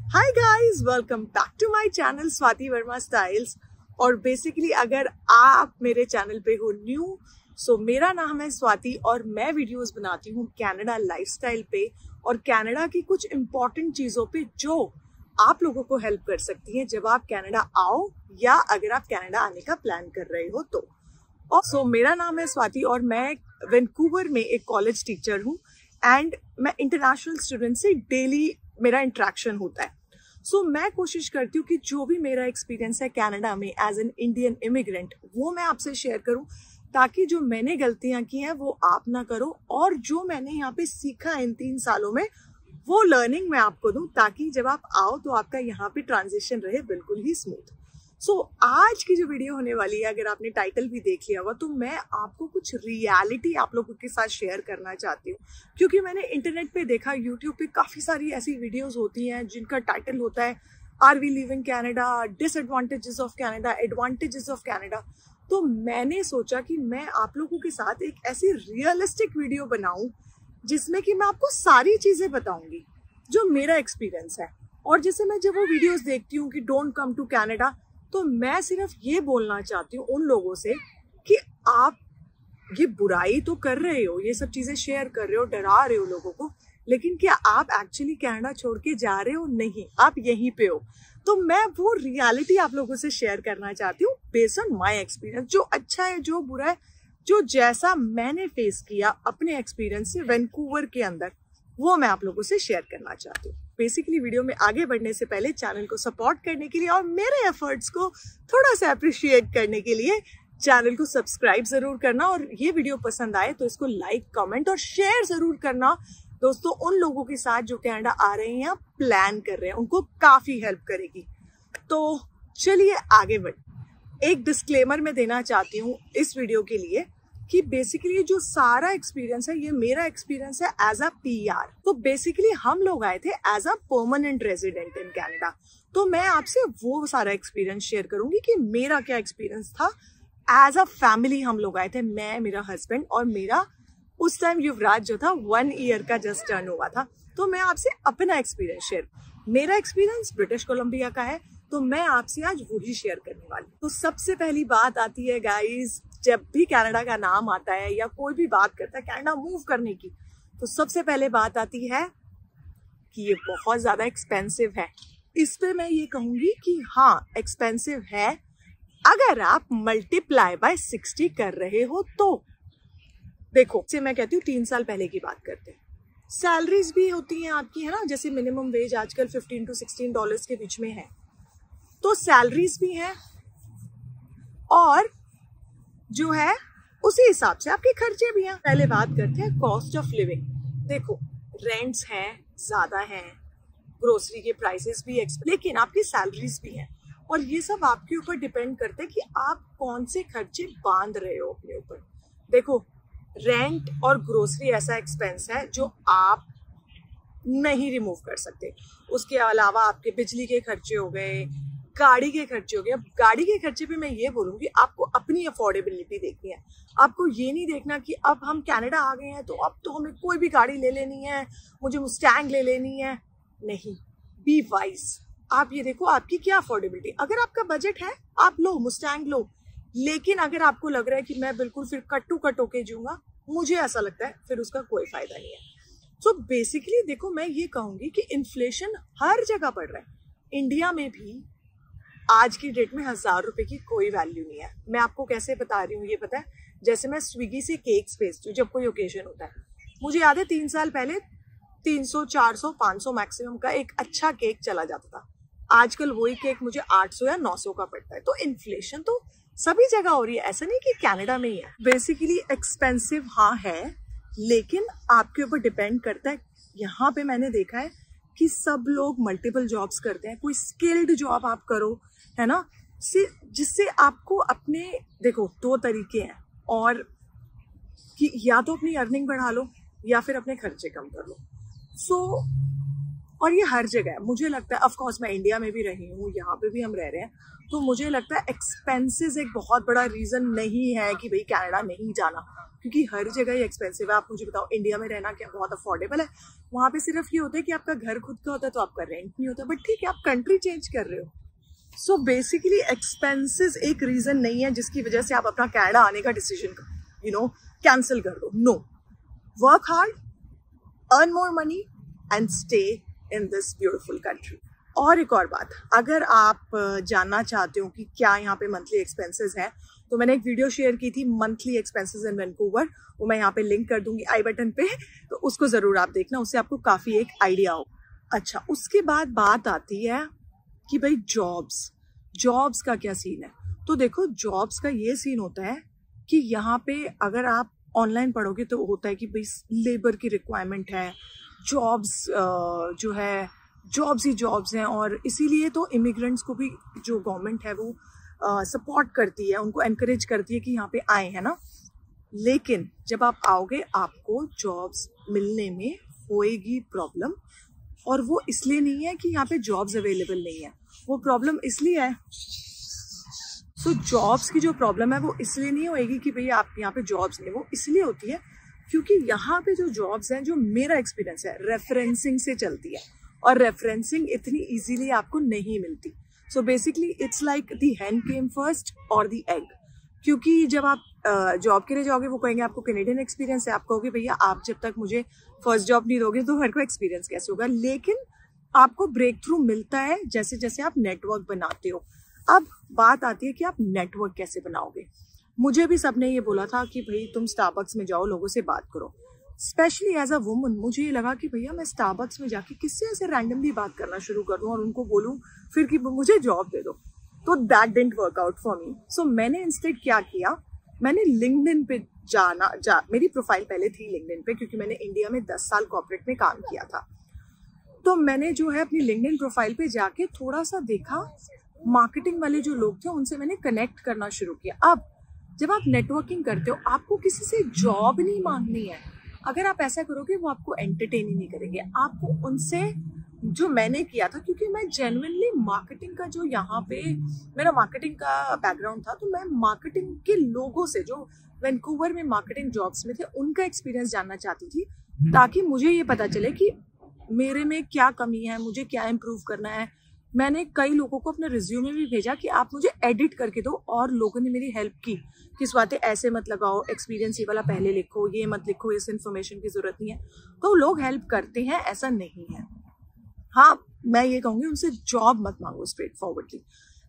Hi guys, welcome back to my channel Swati Verma styles. और basically अगर आप मेरे चैनल पे हो न्यू, सो मेरा नाम है स्वाति और मैं वीडियोस बनाती हूँ कनाडा लाइफस्टाइल पे और कनाडा की कुछ इम्पोर्टेंट चीज़ों पे जो आप लोगों को हेल्प कर सकती हैं जब आप कनाडा आओ या अगर आप कनाडा आने का प्लान कर रहे हो तो। और सो मेरा नाम है स्वाति और मैं वैंकूवर में एक कॉलेज टीचर हूँ एंड मैं इंटरनेशनल स्टूडेंट से डेली मेरा इंटरेक्शन होता है। सो मैं कोशिश करती हूँ कि जो भी मेरा एक्सपीरियंस है कनाडा में एज एन इंडियन इमिग्रेंट वो मैं आपसे शेयर करूँ ताकि जो मैंने गलतियाँ की हैं वो आप ना करो और जो मैंने यहाँ पे सीखा इन 3 सालों में वो लर्निंग मैं आपको दूँ ताकि जब आप आओ तो आपका यहाँ पे ट्रांजिशन रहे बिल्कुल ही स्मूथ। सो आज की जो वीडियो होने वाली है, अगर आपने टाइटल भी देख लिया होगा, तो मैं आपको कुछ रियलिटी आप लोगों के साथ शेयर करना चाहती हूँ क्योंकि मैंने इंटरनेट पे देखा, यूट्यूब पे काफ़ी सारी ऐसी वीडियोस होती हैं जिनका टाइटल होता है are we living Canada, disadvantages of Canada, advantages of Canada. तो मैंने सोचा कि मैं आप लोगों के साथ एक ऐसी रियलिस्टिक वीडियो बनाऊँ जिसमें कि मैं आपको सारी चीज़ें बताऊँगी जो मेरा एक्सपीरियंस है। और जैसे मैं जब वो वीडियोज़ देखती हूँ कि डोंट कम टू कनाडा, तो मैं सिर्फ ये बोलना चाहती हूँ उन लोगों से कि आप ये बुराई तो कर रहे हो, ये सब चीज़ें शेयर कर रहे हो, डरा रहे हो लोगों को, लेकिन क्या आप एक्चुअली कनाडा छोड़ के जा रहे हो? नहीं, आप यहीं पे हो। तो मैं वो रियलिटी आप लोगों से शेयर करना चाहती हूँ बेस्ड ऑन माई एक्सपीरियंस, जो अच्छा है, जो बुरा है, जो जैसा मैंने फेस किया अपने एक्सपीरियंस से वैंकूवर के अंदर, वो मैं आप लोगों से शेयर करना चाहती हूँ। बेसिकली वीडियो में आगे बढ़ने से पहले चैनल को सपोर्ट करने के लिए और मेरे एफर्ट्स को थोड़ा सा अप्रिशिएट करने के लिए चैनल को सब्सक्राइब जरूर करना और ये वीडियो पसंद आए तो इसको लाइक, कमेंट और शेयर जरूर करना दोस्तों उन लोगों के साथ जो कनाडा आ रहे हैं या प्लान कर रहे हैं, उनको काफी हेल्प करेगी। तो चलिए आगे बढ़। एक डिस्क्लेमर मैं देना चाहती हूँ इस वीडियो के लिए कि बेसिकली जो सारा एक्सपीरियंस है ये मेरा एक्सपीरियंस है एज अ पीआर। तो बेसिकली हम लोग आए थे as a permanent resident in Canada. तो मैं आपसे वो सारा एक्सपीरियंस शेयर करूंगी कि मेरा क्या एक्सपीरियंस था। एज अ फैमिली हम लोग आए थे, मैं, मेरा हस्बैंड और मेरा उस टाइम युवराज जो था 1 ईयर का जस्ट टर्न हुआ था। तो मैं आपसे अपना एक्सपीरियंस शेयर, मेरा एक्सपीरियंस ब्रिटिश कोलंबिया का है तो मैं आपसे आज वही शेयर करने वाली। तो सबसे पहली बात आती है गाइज, जब भी कनाडा का नाम आता है या कोई भी बात करता है कनाडा मूव करने की, तो सबसे पहले बात आती है कि ये बहुत ज्यादा एक्सपेंसिव है। इस पे मैं ये कहूंगी कि हाँ एक्सपेंसिव है अगर आप मल्टीप्लाई बाय 60 कर रहे हो तो। देखो से मैं कहती हूँ 3 साल पहले की बात करते हैं, सैलरीज भी होती हैं आपकी, है ना, जैसे मिनिमम वेज आजकल $15 to $16 के बीच में है, तो सैलरीज भी हैं और जो है उसी हिसाब से आपके खर्चे भी हैं। पहले बात करते हैं कॉस्ट ऑफ लिविंग। देखो रेंट्स हैं, ज्यादा हैं, ग्रोसरी के प्राइसेस भी लेकिन आपकी सैलरीज भी हैं और ये सब आपके ऊपर डिपेंड करते हैं कि आप कौन से खर्चे बांध रहे हो अपने ऊपर। देखो रेंट और ग्रोसरी ऐसा एक्सपेंस है जो आप नहीं रिमूव कर सकते। उसके अलावा आपके बिजली के खर्चे हो गए, गाड़ी के खर्चे हो गए। अब गाड़ी के खर्चे पे मैं ये बोलूँगी आपको अपनी अफोर्डेबिलिटी देखनी है। आपको ये नहीं देखना कि अब हम कनाडा आ गए हैं तो अब तो हमें कोई भी गाड़ी ले लेनी है, मुझे मुस्टैंग ले लेनी है। नहीं, बी वाइज। आप ये देखो आपकी क्या अफोर्डेबिलिटी। अगर आपका बजट है आप लो, मुस्टैंग लो, लेकिन अगर आपको लग रहा है कि मैं बिल्कुल फिर कट टू कट होके जीऊँगा, मुझे ऐसा लगता है फिर उसका कोई फायदा नहीं है। सो बेसिकली देखो मैं ये कहूँगी कि इन्फ्लेशन हर जगह बढ़ रहा है। इंडिया में भी आज की डेट में 1000 रुपए की कोई वैल्यू नहीं है। मैं आपको कैसे बता रही हूँ ये पता है, जैसे मैं स्विगी से केक्स भेजती हूँ जब कोई ओकेजन होता है। मुझे याद है 3 साल पहले 300, 400, 500 मैक्सिमम का एक अच्छा केक चला जाता था। आजकल वही केक मुझे 800 या 900 का पड़ता है। तो इन्फ्लेशन तो सभी जगह हो रही है, ऐसा नहीं कि कनाडा में ही है। बेसिकली एक्सपेंसिव हाँ है, लेकिन आपके ऊपर डिपेंड करता है। यहाँ पे मैंने देखा है कि सब लोग मल्टीपल जॉब्स करते हैं। कोई स्किल्ड जॉब आप करो, है ना, जिससे आपको अपने, देखो 2 तरीके हैं, और कि या तो अपनी अर्निंग बढ़ा लो या फिर अपने खर्चे कम कर लो। सो और ये हर जगह है। मुझे लगता है, ऑफ कोर्स मैं इंडिया में भी रही हूँ, यहाँ पे भी हम रह रहे हैं, तो मुझे लगता है एक्सपेंसेस एक बहुत बड़ा रीज़न नहीं है कि भाई कनाडा नहीं जाना, क्योंकि हर जगह ही एक्सपेंसिव है। आप मुझे बताओ, इंडिया में रहना क्या बहुत अफोर्डेबल है? वहाँ पे सिर्फ ये होता है कि आपका घर खुद का होता है तो आपका रेंट नहीं होता, बट ठीक है, आप कंट्री चेंज कर रहे हो। सो बेसिकली एक्सपेंसेस एक रीज़न नहीं है जिसकी वजह से आप अपना कनाडा आने का डिसीजन कैंसिल कर दो। No, work hard, earn more money and stay in this beautiful country. और एक और बात, अगर आप जानना चाहते हो कि क्या यहाँ पे मंथली एक्सपेंसेस हैं, तो मैंने एक वीडियो शेयर की थी मंथली एक्सपेंसेस इन वैंकूवर, वो मैं यहाँ पे लिंक कर दूंगी आई बटन पे, तो उसको ज़रूर आप देखना, उससे आपको काफ़ी एक आइडिया हो। अच्छा, उसके बाद बात आती है कि भाई जॉब्स का क्या सीन है। तो देखो, जॉब्स का ये सीन होता है कि यहाँ पे अगर आप ऑनलाइन पढ़ोगे तो होता है कि भाई लेबर की रिक्वायरमेंट है, जॉब्स जो है जॉब्स ही जॉब्स हैं, और इसीलिए तो इमिग्रेंट्स को भी जो गवर्नमेंट है वो सपोर्ट करती है, उनको एनकरेज करती है कि यहाँ पे आए, है ना। लेकिन जब आप आओगे आपको जॉब्स मिलने में होएगी प्रॉब्लम, और वो इसलिए नहीं है कि यहाँ पे जॉब्स अवेलेबल नहीं है, वो प्रॉब्लम इसलिए है, तो जॉब्स की जो प्रॉब्लम है वो इसलिए नहीं होएगी कि भैया आप यहाँ पे जॉब्स नहीं, वो इसलिए होती है क्योंकि यहाँ पे जो जॉब्स हैं, जो मेरा एक्सपीरियंस है, रेफरेंसिंग से चलती है, और रेफरेंसिंग इतनी इजीली आपको नहीं मिलती। So basically it's like the hen came first और दी एग, क्योंकि जब आप जॉब के लिए जाओगे वो कहेंगे आपको कैनेडियन एक्सपीरियंस है, आप कहोगे भैया आप जब तक मुझे फर्स्ट जॉब नहीं दोगे तो मेरे को एक्सपीरियंस कैसे होगा। लेकिन आपको ब्रेक थ्रू मिलता है जैसे जैसे आप नेटवर्क बनाते हो। अब बात आती है कि आप नेटवर्क कैसे बनाओगे। मुझे भी सबने ये बोला था कि भाई तुम स्टारबक्स में जाओ, लोगों से बात करो। स्पेशली एज अ वुमन मुझे ये लगा कि भैया मैं स्टारबक्स में जाके किससे ऐसे रैंडमली बात करना शुरू कर दूँ और उनको बोलूँ फिर कि मुझे जॉब दे दो, तो that didn't work out for me. So मैंने इंस्टेड क्या किया, मैंने लिंक्डइन पे मेरी प्रोफाइल पहले थी लिंक्डइन पे, क्योंकि मैंने इंडिया में 10 साल कॉर्पोरेट में काम किया था। तो मैंने जो है अपनी लिंक्डइन प्रोफाइल पे जाके थोड़ा सा देखा, मार्केटिंग वाले जो लोग थे उनसे मैंने कनेक्ट करना शुरू किया। अब जब आप नेटवर्किंग करते हो आपको किसी से जॉब नहीं मांगनी है। अगर आप ऐसा करोगे वो आपको एंटरटेन ही नहीं करेंगे। आपको उनसे, जो मैंने किया था, क्योंकि मैं जेन्युइनली मार्केटिंग का, जो यहाँ पे मेरा मार्केटिंग का बैकग्राउंड था, तो मैं मार्केटिंग के लोगों से जो वैंकूवर में मार्केटिंग जॉब्स में थे उनका एक्सपीरियंस जानना चाहती थी, ताकि मुझे ये पता चले कि मेरे में क्या कमी है, मुझे क्या इम्प्रूव करना है। मैंने कई लोगों को अपना रिज्यूमे भी भेजा कि आप मुझे एडिट करके दो, और लोगों ने मेरी हेल्प की कि स्वाति ऐसे मत लगाओ, एक्सपीरियंस ये वाला पहले लिखो, ये मत लिखो, इस इन्फॉर्मेशन की जरूरत नहीं है। तो लोग हेल्प करते हैं, ऐसा नहीं है। हाँ, मैं ये कहूँगी उनसे जॉब मत मांगो स्ट्रेट फॉरवर्डली।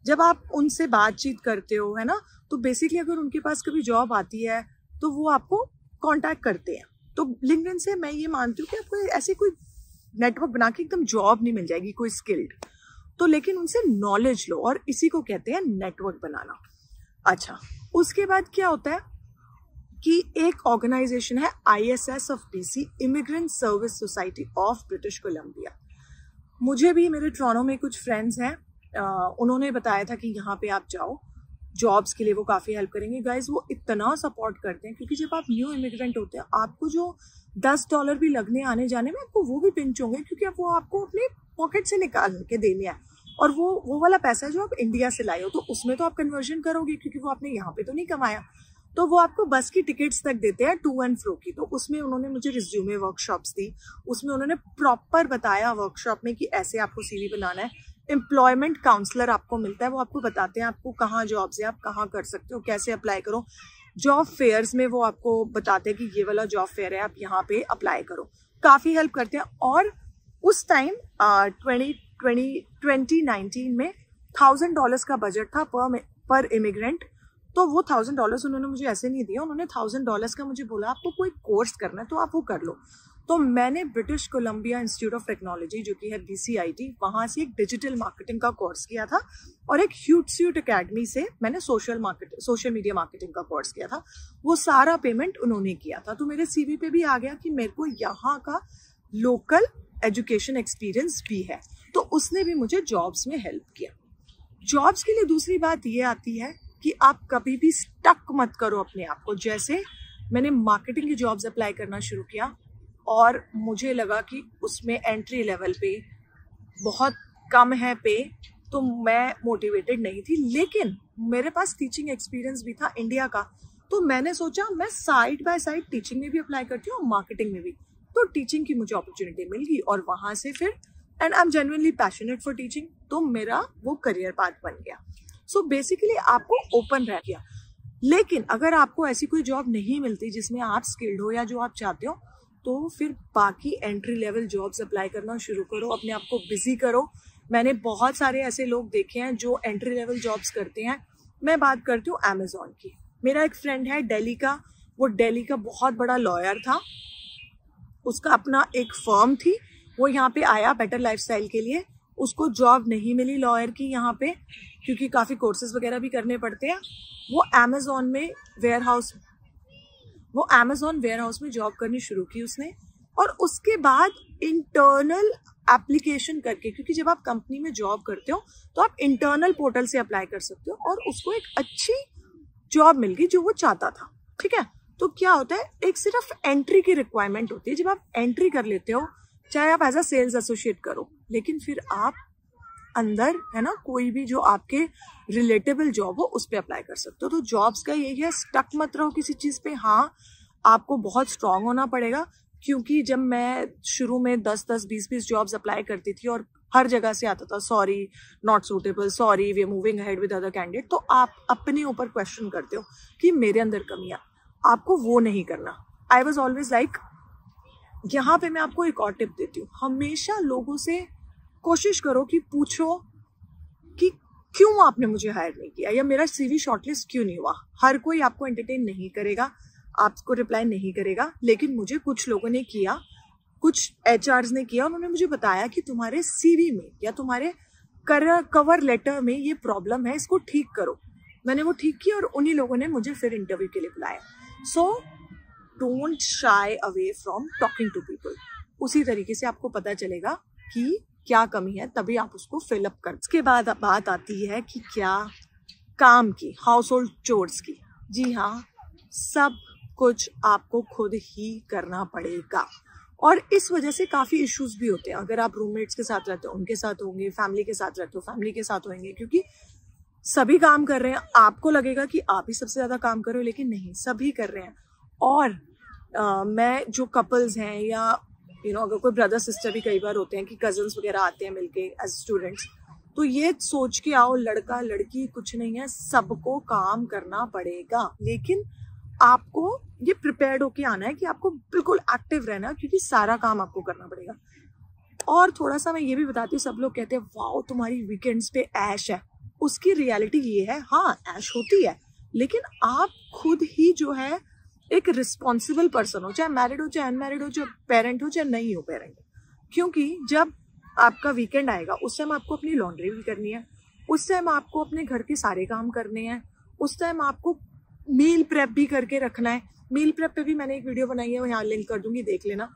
जब आप उनसे बातचीत करते हो, है ना, तो बेसिकली अगर उनके पास कभी जॉब आती है तो वो आपको कॉन्टैक्ट करते हैं। तो लिंक्डइन से मैं ये मानती हूँ कि आपको ऐसे कोई नेटवर्क बना के एकदम जॉब नहीं मिल जाएगी कोई स्किल्ड, तो लेकिन उनसे नॉलेज लो, और इसी को कहते हैं नेटवर्क बनाना। अच्छा, उसके बाद क्या होता है कि एक ऑर्गेनाइजेशन है ISS of BC, immigrant service society of British Columbia. मुझे भी मेरे टोरंटो में कुछ फ्रेंड्स हैं, उन्होंने बताया था कि यहाँ पे आप जाओ जॉब्स के लिए, वो काफ़ी हेल्प करेंगे। गाइज वो इतना सपोर्ट करते हैं, क्योंकि जब आप न्यू इमिग्रेंट होते हैं आपको जो $10 भी लगने आने जाने में, आपको वो भी पिंच होंगे, क्योंकि अब वो आपको अपने पॉकेट से निकाल के देने हैं, और वो वाला पैसा जो आप इंडिया से लाए हो, तो उसमें तो आप कन्वर्जन करोगे, क्योंकि वो आपने यहाँ पे तो नहीं कमाया। तो वो आपको बस की टिकट्स तक देते हैं टू एंड फ्रो की। तो उसमें उन्होंने मुझे रिज्यूमे वर्कशॉप्स दी, उसमें उन्होंने प्रॉपर बताया वर्कशॉप में कि ऐसे आपको CV बनाना है। एम्प्लॉयमेंट काउंसलर आपको मिलता है, वो आपको बताते हैं आपको कहाँ जॉब्स है, आप कहाँ कर सकते हो, कैसे अप्लाई करो। जॉब फेयर्स में वो आपको बताते हैं कि ये वाला जॉब फेयर है, आप यहाँ पे अप्लाई करो। काफ़ी हेल्प करते हैं। और उस टाइम 2019 में $1000 का बजट था पर इमिग्रेंट। तो वो $1000 उन्होंने मुझे ऐसे नहीं दिया, उन्होंने $1000 का मुझे बोला आपको कोई कोर्स करना है तो आप वो कर लो। तो मैंने British Columbia institute of technology, जो कि है BCIT, वहाँ से एक डिजिटल मार्केटिंग का कोर्स किया था, और एक ह्यूटस्यूट एकेडमी से मैंने सोशल मीडिया मार्केटिंग का कोर्स किया था। वो सारा पेमेंट उन्होंने किया था। तो मेरे CV पे भी आ गया कि मेरे को यहाँ का लोकल एजुकेशन एक्सपीरियंस भी है। तो उसने भी मुझे जॉब्स में हेल्प किया। जॉब्स के लिए दूसरी बात ये आती है कि आप कभी भी स्टक मत करो अपने आप को। जैसे मैंने मार्केटिंग की जॉब्स अप्लाई करना शुरू किया, और मुझे लगा कि उसमें एंट्री लेवल पे बहुत कम है पे, तो मैं मोटिवेटेड नहीं थी। लेकिन मेरे पास टीचिंग एक्सपीरियंस भी था इंडिया का, तो मैंने सोचा मैं साइड बाय साइड टीचिंग में भी अप्लाई करती हूँ और मार्केटिंग में भी। तो टीचिंग की मुझे अपॉर्चुनिटी मिल गई और वहां से फिर, and I am genuinely passionate for teaching, तो मेरा वो करियर पाथ बन गया। सो बेसिकली आपको ओपन रह गया। लेकिन अगर आपको ऐसी कोई जॉब नहीं मिलती जिसमें आप स्किल्ड हो या जो आप चाहते हो, तो फिर बाकी एंट्री लेवल जॉब्स अप्लाई करना शुरू करो, अपने आप को बिजी करो। मैंने बहुत सारे ऐसे लोग देखे हैं जो एंट्री लेवल जॉब्स करते हैं। मैं बात करती हूँ अमेजोन की। मेरा एक फ्रेंड है दिल्ली का, वो दिल्ली का बहुत बड़ा लॉयर था, उसका अपना एक फर्म थी, वो यहाँ पे आया बेटर लाइफस्टाइल के लिए। उसको जॉब नहीं मिली लॉयर की यहाँ पे, क्योंकि काफ़ी कोर्सेज वगैरह भी करने पड़ते हैं। वो अमेजोन वेयर हाउस में जॉब करनी शुरू की उसने। और उसके बाद इंटरनल एप्लीकेशन करके, क्योंकि जब आप कंपनी में जॉब करते हो तो आप इंटरनल पोर्टल से अप्लाई कर सकते हो, और उसको एक अच्छी जॉब मिल गई जो वो चाहता था। ठीक है, तो क्या होता है, एक सिर्फ एंट्री की रिक्वायरमेंट होती है। जब आप एंट्री कर लेते हो, चाहे आप एज अ सेल्स एसोसिएट करो, लेकिन फिर आप अंदर, है ना, कोई भी जो आपके रिलेटेबल जॉब हो उस पर अप्लाई कर सकते हो। तो जॉब्स का यही है, स्टक मत रहो किसी चीज पे। हाँ, आपको बहुत स्ट्रांग होना पड़ेगा, क्योंकि जब मैं शुरू में 10-10, 20-20 जॉब्स अप्लाई करती थी और हर जगह से आता था sorry not suitable, sorry we are moving ahead with other candidate, तो आप अपने ऊपर क्वेश्चन करते हो कि मेरे अंदर कमियां। आपको वो नहीं करना। आई वॉज ऑलवेज लाइक, यहाँ पे मैं आपको एक और टिप देती हूँ, हमेशा लोगों से कोशिश करो कि पूछो कि क्यों आपने मुझे हायर नहीं किया, या मेरा सीवी शॉर्टलिस्ट क्यों नहीं हुआ। हर कोई आपको एंटरटेन नहीं करेगा, आपको रिप्लाई नहीं करेगा, लेकिन मुझे कुछ लोगों ने किया, कुछ एचआर्स ने किया। उन्होंने मुझे बताया कि तुम्हारे सीवी में या तुम्हारे कवर लेटर में ये प्रॉब्लम है, इसको ठीक करो। मैंने वो ठीक किया और उन्हीं लोगों ने मुझे फिर इंटरव्यू के लिए बुलाया। So don't shy away from talking to people. उसी तरीके से आपको पता चलेगा कि क्या कमी है, तभी आप उसको फिलअप कर। इसके बाद बात आती है कि क्या काम की, हाउस होल्ड चोर्स की। जी हाँ, सब कुछ आपको खुद ही करना पड़ेगा, और इस वजह से काफ़ी इश्यूज भी होते हैं। अगर आप रूममेट्स के साथ रहते हो उनके साथ होंगे, फैमिली के साथ रहते हो फैमिली के साथ होंगे, क्योंकि सभी काम कर रहे हैं। आपको लगेगा कि आप ही सबसे ज़्यादा काम कर रहे हो, लेकिन नहीं, सभी कर रहे हैं। और मैं जो कपल्स हैं, या अगर कोई ब्रदर सिस्टर भी कई बार होते हैं कि कजन्स वगैरह आते हैं मिलके एज स्टूडेंट्स, तो ये सोच के आओ लड़का लड़की कुछ नहीं है, सबको काम करना पड़ेगा। लेकिन आपको ये प्रिपेयर्ड होके आना है कि आपको बिल्कुल एक्टिव रहना, क्योंकि सारा काम आपको करना पड़ेगा। और थोड़ा सा मैं ये भी बताती हूँ, सब लोग कहते हैं वाओ तुम्हारी वीकेंड्स पे ऐश है। उसकी रियलिटी ये है, हाँ ऐश होती है, लेकिन आप खुद ही जो है एक रिस्पॉन्सिबल पर्सन हो, चाहे मैरिड हो चाहे अनमैरिड हो, चाहे पेरेंट हो चाहे नहीं हो पेरेंट। क्योंकि जब आपका वीकेंड आएगा उस टाइम आपको अपनी लॉन्ड्री भी करनी है, उस टाइम आपको अपने घर के सारे काम करने हैं, उस टाइम आपको मील प्रेप भी करके रखना है। मील प्रेप पे भी मैंने एक वीडियो बनाई है, वो यहाँ लिंक कर दूंगी, देख लेना।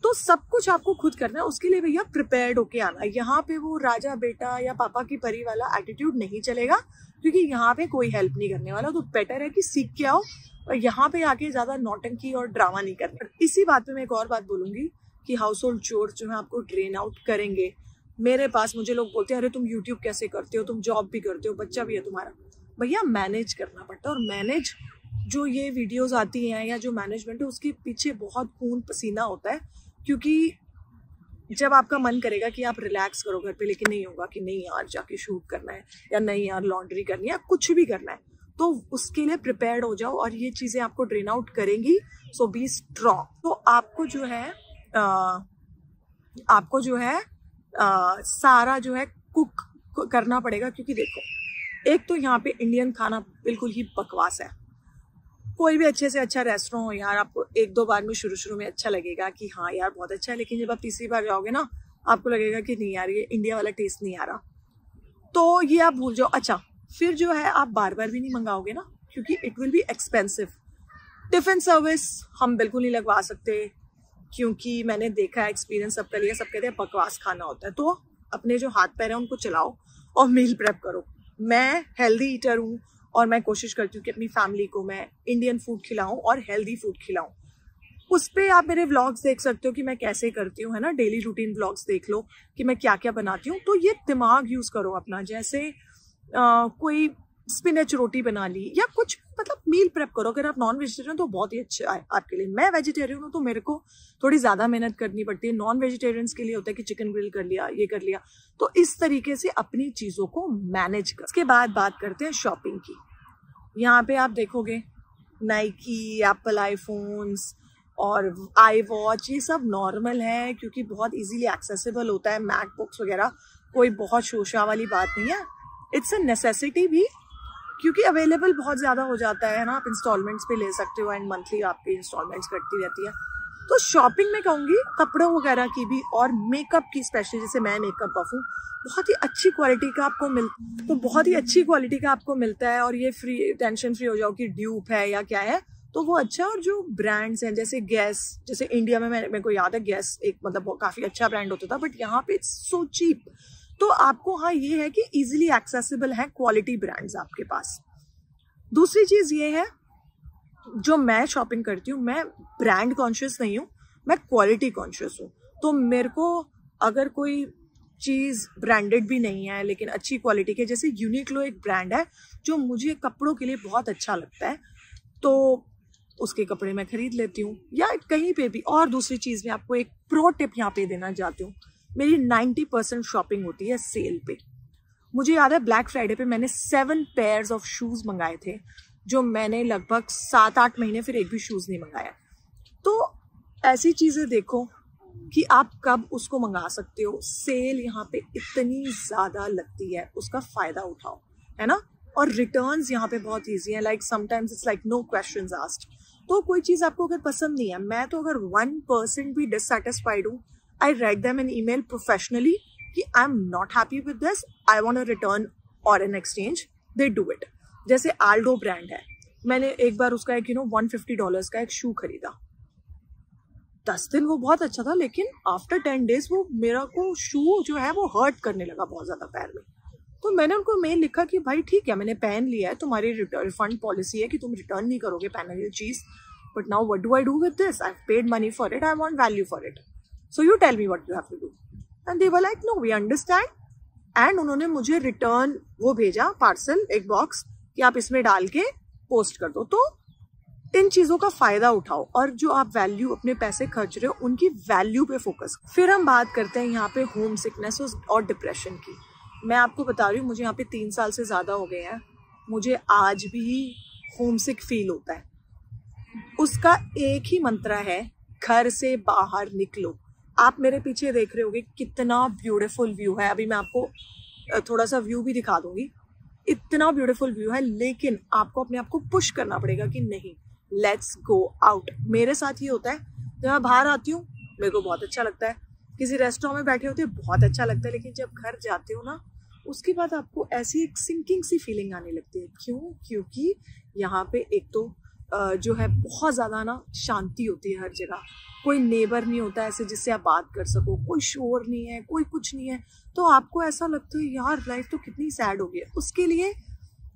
तो सब कुछ आपको खुद करना है। उसके लिए भैया प्रिपेयर्ड होके आना। यहाँ पे वो राजा बेटा या पापा की परी वाला एटीट्यूड नहीं चलेगा, क्योंकि यहाँ पे कोई हेल्प नहीं करने वाला। तो बेटर है कि सीख के आओ और यहाँ पे आके ज्यादा नौटंकी और ड्रामा नहीं करना। इसी बात पे मैं एक और बात बोलूंगी कि हाउस होल्ड चोर्स जो है आपको ड्रेन आउट करेंगे। मेरे पास मुझे लोग बोलते हैं अरे तुम यूट्यूब कैसे करते हो, तुम जॉब भी करते हो, बच्चा भी है तुम्हारा। भैया मैनेज करना पड़ता है, और मैनेज जो ये वीडियोस आती हैं या जो मैनेजमेंट है उसके पीछे बहुत खून पसीना होता है। क्योंकि जब आपका मन करेगा कि आप रिलैक्स करो घर पे, लेकिन नहीं होगा कि नहीं यार जाके शूट करना है, या नहीं यार लॉन्ड्री करनी है, कुछ भी करना है, तो उसके लिए प्रिपेयर्ड हो जाओ और ये चीजें आपको ड्रेन आउट करेंगी। सो बी स्ट्रॉन्ग। तो आपको जो है सारा जो है कुक करना पड़ेगा। क्योंकि देखो, एक तो यहाँ पे इंडियन खाना बिल्कुल ही बकवास है। कोई भी अच्छे से अच्छा रेस्टोरेंट हो यार, आपको 1-2 बार में शुरू में अच्छा लगेगा कि हाँ यार बहुत अच्छा है, लेकिन जब आप तीसरी बार जाओगे ना, आपको लगेगा कि नहीं यार ये इंडिया वाला टेस्ट नहीं आ रहा। तो ये आप भूल जाओ। अच्छा, फिर जो है आप बार बार भी नहीं मंगाओगे ना, क्योंकि it will be expensive. Tiffin service हम बिल्कुल नहीं लगवा सकते, क्योंकि मैंने देखा है, एक्सपीरियंस सबका लिया, सब कहते हैं बकवास खाना होता है। तो अपने जो हाथ पैर है उनको चलाओ और मील प्रेप करो। मैं हेल्दी ईटर हूँ और मैं कोशिश करती हूँ कि अपनी फैमिली को मैं इंडियन फूड खिलाऊं और हेल्दी फूड खिलाऊं। उस पे आप मेरे व्लॉग्स देख सकते हो कि मैं कैसे करती हूँ, है ना, डेली रूटीन व्लॉग्स देख लो कि मैं क्या क्या बनाती हूँ। तो ये दिमाग यूज करो अपना, जैसे कोई स्पिनच रोटी बना ली या कुछ, मतलब मील प्रेप करो। अगर आप नॉन वेजिटेरियन तो बहुत ही अच्छा है आपके लिए। मैं वेजिटेरियन हूँ तो मेरे को थोड़ी ज़्यादा मेहनत करनी पड़ती है। नॉन वेजिटेरियंस के लिए होता है कि चिकन ग्रिल कर लिया, ये कर लिया। तो इस तरीके से अपनी चीज़ों को मैनेज कर। उसके बाद बात करते हैं शॉपिंग की। यहाँ पे आप देखोगे नाइकी, एप्पल आईफोन्स और आई वॉच, ये सब नॉर्मल है क्योंकि बहुत इजीली एक्सेसिबल होता है। मैकबुक्स वगैरह कोई बहुत शोशा वाली बात नहीं है। इट्स अ नेसेसिटी भी, क्योंकि अवेलेबल बहुत ज़्यादा हो जाता है ना। आप इंस्टॉलमेंट्स पे ले सकते हो एंड मंथली आपकी इंस्टॉलमेंट्स कटती रहती है। तो शॉपिंग में कहूँगी कपड़ों वगैरह की भी और मेकअप की स्पेशली, जैसे मैं मेकअप बफ हूँ, बहुत ही अच्छी क्वालिटी का आपको मिलता है। और ये फ्री, टेंशन फ्री हो जाओ कि ड्यूप है या क्या है, तो वो अच्छा। और जो ब्रांड्स हैं जैसे गैस, जैसे इंडिया में मेरे को याद है गैस एक मतलब काफ़ी अच्छा ब्रांड होता था, बट यहाँ पे इट्स सो चीप। तो आपको हाँ ये है कि इजीली एक्सेसिबल है क्वालिटी ब्रांड्स आपके पास। दूसरी चीज़ ये है, जो मैं शॉपिंग करती हूँ, मैं ब्रांड कॉन्शियस नहीं हूँ, मैं क्वालिटी कॉन्शियस हूँ। तो मेरे को अगर कोई चीज़ ब्रांडेड भी नहीं है लेकिन अच्छी क्वालिटी के, जैसे यूनिक्लो एक ब्रांड है जो मुझे कपड़ों के लिए बहुत अच्छा लगता है, तो उसके कपड़े मैं खरीद लेती हूँ, या कहीं पे भी। और दूसरी चीज़ मैं आपको एक प्रो टिप यहाँ पे देना चाहती हूँ। मेरी 90% शॉपिंग होती है सेल पे। मुझे याद है ब्लैक फ्राइडे पे मैंने 7 पेयर्स ऑफ शूज़ मंगाए थे, जो मैंने लगभग 7-8 महीने फिर एक भी शूज़ नहीं मंगाया। तो ऐसी चीज़ें देखो कि आप कब उसको मंगा सकते हो। सेल यहाँ पे इतनी ज़्यादा लगती है, उसका फ़ायदा उठाओ, है ना। और रिटर्न्स यहाँ पे बहुत ईजी है, like sometimes it's like no questions asked. तो कोई चीज़ आपको अगर पसंद नहीं है, मैं तो अगर 1% भी डिससेटिस्फाइड हूँ, I write them an email professionally कि I am not happy with this, I want a return और an exchange, they do it. जैसे आल्डो ब्रांड है, मैंने एक बार उसका एक $150 का एक शू खरीदा। 10 दिन वो बहुत अच्छा था, लेकिन आफ्टर 10 डेज वो मेरा को शू जो है वो हर्ट करने लगा बहुत ज़्यादा पैर में। तो मैंने उनको मेल लिखा कि भाई ठीक है, मैंने पहन लिया है, तुम्हारी रिफंड पॉलिसी है कि तुम रिटर्न नहीं करोगे पहना ये चीज़, but now what do I do with this, I paid money for it, I want value for it, so you tell me what you have to do. And they were like no we understand. And उन्होंने मुझे return वो भेजा parcel, एक box, कि आप इसमें डाल के पोस्ट कर दो। तो इन चीज़ों का फ़ायदा उठाओ, और जो आप वैल्यू अपने पैसे खर्च रहे हो उनकी वैल्यू पे फोकस। फिर हम बात करते हैं यहाँ पे होम सिकनेस और डिप्रेशन की। मैं आपको बता रही हूँ, मुझे यहाँ पे 3 साल से ज़्यादा हो गए हैं, मुझे आज भी होम सिक फील होता है। उसका एक ही मंत्र है, घर से बाहर निकलो। आप मेरे पीछे देख रहे होगे कितना ब्यूटीफुल व्यू है, अभी मैं आपको थोड़ा सा व्यू भी दिखा दूंगी। इतना ब्यूटीफुल व्यू है, लेकिन आपको अपने आप को पुश करना पड़ेगा कि नहीं, लेट्स गो आउट। मेरे साथ ये होता है, जब मैं बाहर आती हूँ मेरे को बहुत अच्छा लगता है, किसी रेस्टोरेंट में बैठे होते हैं बहुत अच्छा लगता है, लेकिन जब घर जाते हो ना, उसके बाद आपको ऐसी एक सिंकिंग सी फीलिंग आने लगती है। क्यों? क्योंकि यहाँ पे एक तो जो है बहुत ज़्यादा ना शांति होती है हर जगह, कोई नेबर नहीं होता ऐसे जिससे आप बात कर सको, कोई शोर नहीं है, कोई कुछ नहीं है। तो आपको ऐसा लगता है यार लाइफ तो कितनी सैड हो गई है उसके लिए।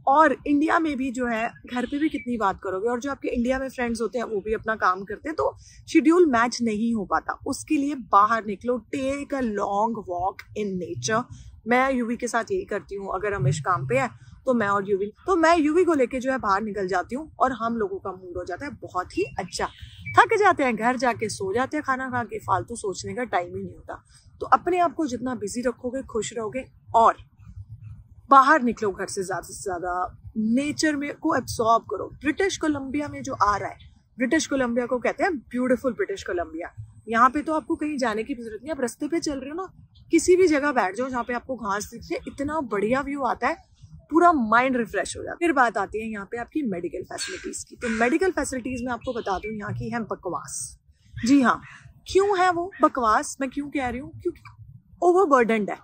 और इंडिया में भी जो है घर पे भी कितनी बात करोगे, और जो आपके इंडिया में फ्रेंड्स होते हैं वो भी अपना काम करते हैं, तो शेड्यूल मैच नहीं हो पाता। उसके लिए बाहर निकलो, take a long walk in nature. मैं यूवी के साथ यही करती हूँ, अगर रमेश काम पे है तो मैं यूवी को लेके जो है बाहर निकल जाती हूँ, और हम लोगों का मूड हो जाता है बहुत ही अच्छा। थक जाते हैं, घर जाके सो जाते हैं, खाना खा के, फालतू सोचने का टाइम ही नहीं होता। तो अपने आप को जितना बिजी रखोगे खुश रहोगे, और बाहर निकलो घर से ज़्यादा, नेचर में को एब्सॉर्ब करो। ब्रिटिश कोलंबिया में जो आ रहा है, ब्रिटिश कोलंबिया को कहते हैं ब्यूटीफुल ब्रिटिश कोलंबिया। यहाँ पे तो आपको कहीं जाने की जरूरत नहीं, आप रास्ते पे चल रहे हो ना, किसी भी जगह बैठ जाओ जहाँ पे आपको घास दिख रही है, इतना बढ़िया व्यू आता है, पूरा माइंड रिफ्रेश हो जाता है। फिर बात आती है यहाँ पे आपकी मेडिकल फैसिलिटीज की। तो मेडिकल फैसिलिटीज में आपको बता दूं, यहाँ की है बकवास। जी हाँ, क्यों है वो बकवास, मैं क्यों कह रही हूँ, क्योंकि ओवरबर्डन्ड है।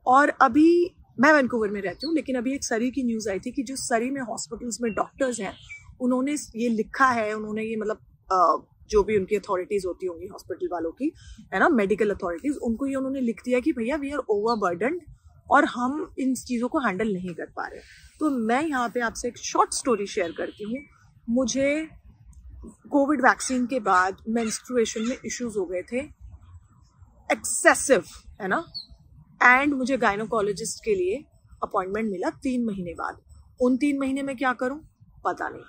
और अभी मैं वैंकूवर में रहती हूँ, लेकिन अभी एक सरी की न्यूज़ आई थी कि जो सरी में हॉस्पिटल्स में डॉक्टर्स हैं, उन्होंने ये लिखा है, उन्होंने ये मतलब जो भी उनकी अथॉरिटीज़ होती होंगी हॉस्पिटल वालों की, है ना, मेडिकल अथॉरिटीज़, उनको ये उन्होंने लिख दिया कि भैया वी आर ओवरबर्डन्ड और हम इन चीज़ों को हैंडल नहीं कर पा रहे। तो मैं यहाँ पे आपसे एक शॉर्ट स्टोरी शेयर करती हूँ। मुझे कोविड वैक्सीन के बाद मेंस्ट्रुएशन में इश्यूज हो गए थे एक्सेसिव, है ना। एंड मुझे गायनोकोलॉजिस्ट के लिए अपॉइंटमेंट मिला 3 महीने बाद। उन 3 महीने में क्या करूं पता नहीं।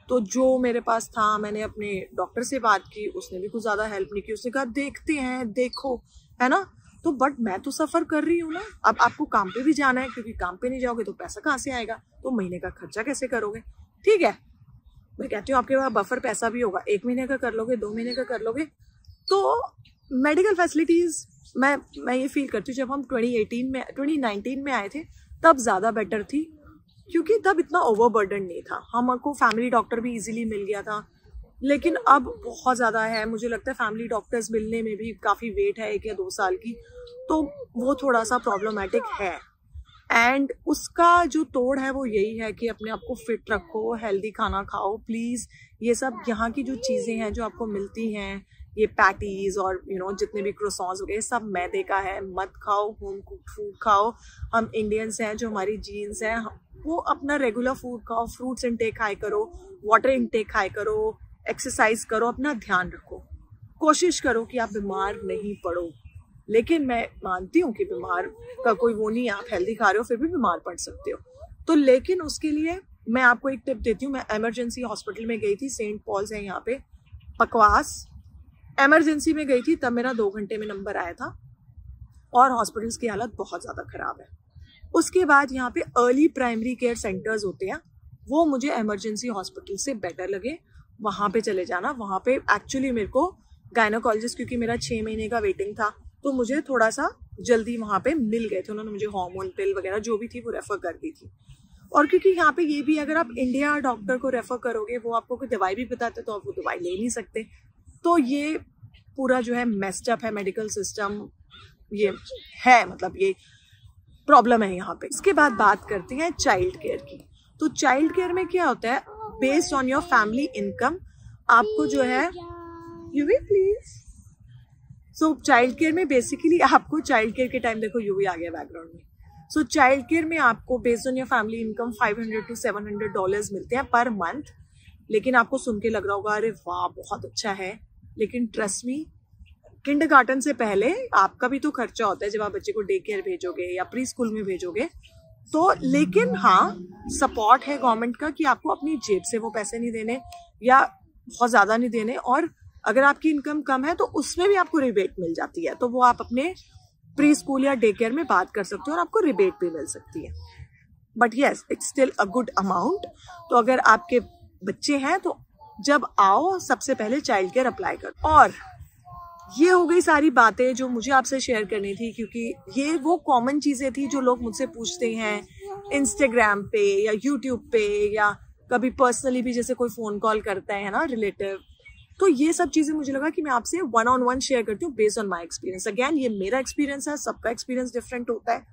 तो जो मेरे पास था, मैंने अपने डॉक्टर से बात की, उसने भी कुछ ज़्यादा हेल्प नहीं की। उसने कहा देखते हैं, देखो, है ना। तो बट मैं तो सफ़र कर रही हूँ ना। अब आपको काम पे भी जाना है, क्योंकि काम पे नहीं जाओगे तो पैसा कहाँ से आएगा, तो महीने का खर्चा कैसे करोगे। ठीक है, मैं कहती हूँ आपके पास बफर पैसा भी होगा, 1 महीने का कर लोगे, 2 महीने का कर लोगे। तो मेडिकल फैसिलिटीज़ मैं ये फील करती हूँ जब हम 2019 में आए थे तब ज़्यादा बेटर थी, क्योंकि तब इतना ओवरबर्डन नहीं था। हमको फैमिली डॉक्टर भी इजीली मिल गया था। लेकिन अब बहुत ज़्यादा है, मुझे लगता है फैमिली डॉक्टर्स मिलने में भी काफ़ी वेट है, 1 या 2 साल की, तो वो थोड़ा सा प्रॉब्लमेटिक है। एंड उसका जो तोड़ है वो यही है कि अपने आप को फिट रखो, हेल्दी खाना खाओ प्लीज़। ये सब यहाँ की जो चीज़ें हैं जो आपको मिलती हैं, ये पैटीज और जितने भी क्रोसॉन्स हो गए, सब मैदे का है, मत खाओ। होम कुक्ड फूड खाओ। हम इंडियंस हैं, जो हमारी जीन्स हैं, वो अपना रेगुलर फूड खाओ, फ्रूट्स इनटेक खाया करो, वाटर इनटेक खाया करो, एक्सरसाइज करो, अपना ध्यान रखो, कोशिश करो कि आप बीमार नहीं पड़ो। लेकिन मैं मानती हूँ कि बीमार का कोई वो नहीं है, आप हेल्दी खा रहे हो फिर भी बीमार पड़ सकते हो। तो लेकिन उसके लिए मैं आपको एक टिप देती हूँ। मैं इमरजेंसी हॉस्पिटल में गई थी, सेंट पॉल्स है यहाँ पे, पकवास। इमरजेंसी में गई थी, तब मेरा 2 घंटे में नंबर आया था और हॉस्पिटल्स की हालत बहुत ज़्यादा ख़राब है। उसके बाद यहाँ पे अर्ली प्राइमरी केयर सेंटर्स होते हैं, वो मुझे इमरजेंसी हॉस्पिटल से बेटर लगे। वहाँ पे चले जाना। वहाँ पे एक्चुअली मेरे को गायनोकोलॉजिस्ट, क्योंकि मेरा 6 महीने का वेटिंग था, तो मुझे थोड़ा सा जल्दी वहाँ पे मिल गए थे। उन्होंने मुझे हार्मोन पिल वगैरह जो भी थी वो रेफ़र कर दी थी। और क्योंकि यहाँ पे ये भी, अगर आप इंडिया डॉक्टर को रेफ़र करोगे, वो आपको कोई दवाई भी बताते तो आप वो दवाई ले नहीं सकते। तो ये पूरा जो है मेस्ड अप है मेडिकल सिस्टम, ये है, मतलब ये प्रॉब्लम है यहाँ पे। इसके बाद बात करते हैं चाइल्ड केयर की। तो चाइल्ड केयर में क्या होता है, based on your family income आपको जो है, UV please. So child care में बेसिकली आपको, चाइल्ड केयर के टाइम देखो यूवी आ गया बैकग्राउंड में। सो चाइल्ड केयर में आपको based on your family income $500 to $700 मिलते हैं पर मंथ। लेकिन आपको सुन के लग रहा होगा अरे वाह बहुत अच्छा है, लेकिन ट्रस्ट मी, किंडरगार्टन से पहले आपका भी तो खर्चा होता है जब आप बच्चे को डे केयर भेजोगे या प्री स्कूल में भेजोगे। तो लेकिन हाँ, सपोर्ट है गवर्नमेंट का कि आपको अपनी जेब से वो पैसे नहीं देने या बहुत ज़्यादा नहीं देने, और अगर आपकी इनकम कम है तो उसमें भी आपको रिबेट मिल जाती है। तो वो आप अपने प्री स्कूल या डे केयर में बात कर सकते हो और आपको रिबेट भी मिल सकती है। But yes, it's still a good amount. तो अगर आपके बच्चे हैं तो जब आओ सबसे पहले चाइल्ड केयर अप्लाई करो। और ये हो गई सारी बातें जो मुझे आपसे शेयर करनी थी, क्योंकि ये वो कॉमन चीज़ें थी जो लोग मुझसे पूछते हैं इंस्टाग्राम पे या यूट्यूब पे, या कभी पर्सनली भी जैसे कोई फ़ोन कॉल करता है ना रिलेटिव। तो ये सब चीज़ें मुझे लगा कि मैं आपसे 1-on-1 शेयर करती हूँ based on my experience. Again ये मेरा एक्सपीरियंस है, सबका एक्सपीरियंस डिफरेंट होता है।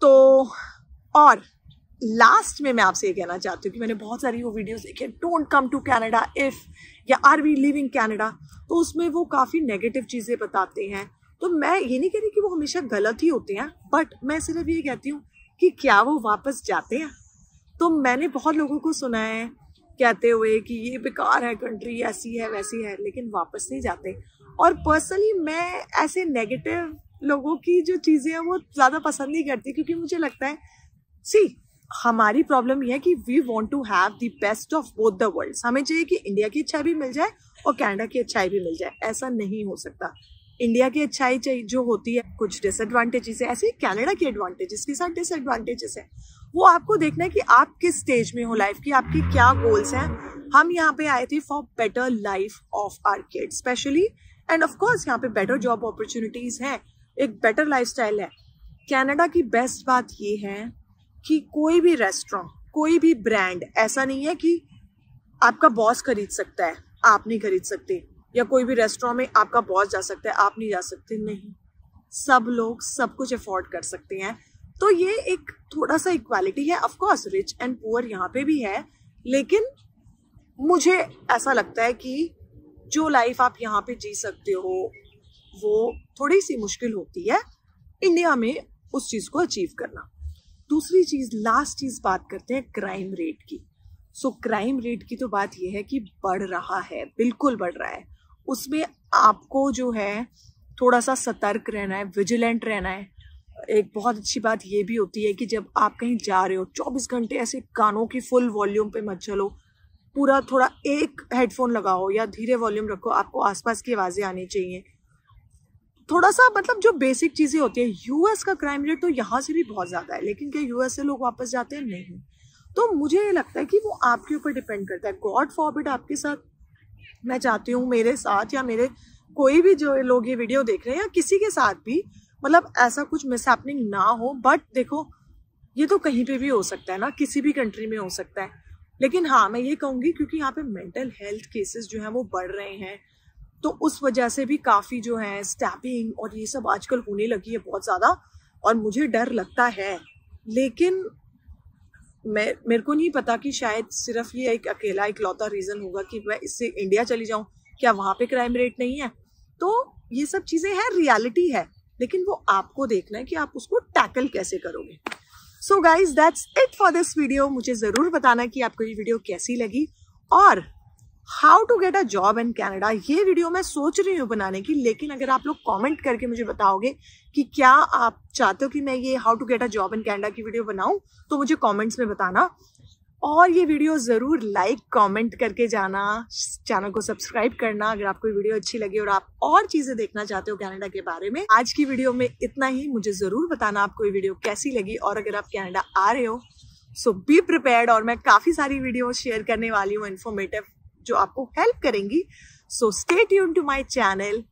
तो और लास्ट में मैं आपसे ये कहना चाहती हूँ कि मैंने बहुत सारी वो वीडियोस देखी, don't come to Canada if, या आर वी लिविंग कनाडा, तो उसमें वो काफ़ी नेगेटिव चीज़ें बताते हैं। तो मैं ये नहीं कह रही कि वो हमेशा गलत ही होते हैं, बट मैं सिर्फ ये कहती हूँ कि क्या वो वापस जाते हैं। तो मैंने बहुत लोगों को सुना है कहते हुए कि ये बेकार है कंट्री, ऐसी है वैसी है, लेकिन वापस नहीं जाते। और पर्सनली मैं ऐसे नेगेटिव लोगों की जो चीज़ें हैं वो ज़्यादा पसंद नहीं करती, क्योंकि मुझे लगता है हमारी प्रॉब्लम ये है कि we want to have the best of both the worlds. हमें चाहिए कि इंडिया की अच्छाई भी मिल जाए और कनाडा की अच्छाई भी मिल जाए। ऐसा नहीं हो सकता। इंडिया की अच्छाई जो होती है, कुछ डिसएडवांटेजेस है, ऐसे ही कनाडा के एडवांटेजेस के साथ डिसएडवांटेजेस है। वो आपको देखना है कि आप किस स्टेज में हो लाइफ की, आपके क्या गोल्स हैं। हम यहाँ पे आए थे for better life of our kids specially, and of course यहाँ पे बेटर जॉब अपॉर्चुनिटीज हैं, एक बेटर लाइफस्टाइल है। कनाडा की बेस्ट बात ये है कि कोई भी रेस्टोरेंट, कोई भी ब्रांड ऐसा नहीं है कि आपका बॉस खरीद सकता है आप नहीं खरीद सकते, या कोई भी रेस्टोरेंट में आपका बॉस जा सकता है आप नहीं जा सकते। नहीं, सब लोग सब कुछ अफोर्ड कर सकते हैं। तो ये एक थोड़ा सा इक्वालिटी है। Of course rich and poor यहाँ पे भी है, लेकिन मुझे ऐसा लगता है कि जो लाइफ आप यहाँ पे जी सकते हो वो थोड़ी सी मुश्किल होती है इंडिया में उस चीज़ को अचीव करना। दूसरी चीज़, लास्ट चीज़ बात करते हैं क्राइम रेट की। सो क्राइम रेट की तो बात यह है कि बढ़ रहा है, बिल्कुल बढ़ रहा है। उसमें आपको जो है थोड़ा सा सतर्क रहना है, विजिलेंट रहना है। एक बहुत अच्छी बात ये भी होती है कि जब आप कहीं जा रहे हो 24 घंटे ऐसे कानों की फुल वॉल्यूम पे मत चलो, पूरा थोड़ा एक हेडफोन लगाओ या धीरे वॉल्यूम रखो, आपको आसपास की आवाज़ें आनी चाहिए। थोड़ा सा मतलब जो बेसिक चीज़ें होती है। यूएस का क्राइम रेट तो यहाँ से भी बहुत ज़्यादा है, लेकिन क्या यूएस से लोग वापस जाते हैं? नहीं। तो मुझे ये लगता है कि वो आपके ऊपर डिपेंड करता है। गॉड फॉरबिड आपके साथ, मैं चाहती हूँ मेरे साथ या मेरे कोई भी जो लोग ये वीडियो देख रहे हैं या किसी के साथ भी मतलब ऐसा कुछ मिसहैपनिंग ना हो। बट देखो, ये तो कहीं पे भी हो सकता है ना, किसी भी कंट्री में हो सकता है। लेकिन हाँ, मैं ये कहूँगी क्योंकि यहाँ पे मेंटल हेल्थ केसेस जो हैं वो बढ़ रहे हैं, तो उस वजह से भी काफ़ी जो है स्टैपिंग और ये सब आजकल होने लगी है बहुत ज़्यादा, और मुझे डर लगता है। लेकिन मेरे को नहीं पता कि शायद सिर्फ ये एक अकेला इकलौता रीज़न होगा कि मैं इससे इंडिया चली जाऊँ, क्या वहाँ पे क्राइम रेट नहीं है? तो ये सब चीज़ें हैं, रियलिटी है, लेकिन वो आपको देखना है कि आप उसको टैकल कैसे करोगे। So guys, that's it for this video. मुझे ज़रूर बताना कि आपको ये वीडियो कैसी लगी, और how to get a job in Canada ये वीडियो मैं सोच रही हूँ बनाने की। लेकिन अगर आप लोग कमेंट करके मुझे बताओगे कि क्या आप चाहते हो कि मैं ये how to get a job in Canada की वीडियो बनाऊं, तो मुझे कमेंट्स में बताना। और ये वीडियो ज़रूर लाइक कमेंट करके जाना, चैनल को सब्सक्राइब करना अगर आपको ये वीडियो अच्छी लगी और आप और चीज़ें देखना चाहते हो कनाडा के बारे में। आज की वीडियो में इतना ही। मुझे ज़रूर बताना आपको ये वीडियो कैसी लगी, और अगर आप कनाडा आ रहे हो सो बी प्रिपेयर्ड। और मैं काफ़ी सारी वीडियो शेयर करने वाली हूँ इन्फॉर्मेटिव, जो आपको हेल्प करेंगी। So stay tuned to my channel.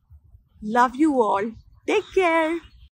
Love you all, take care.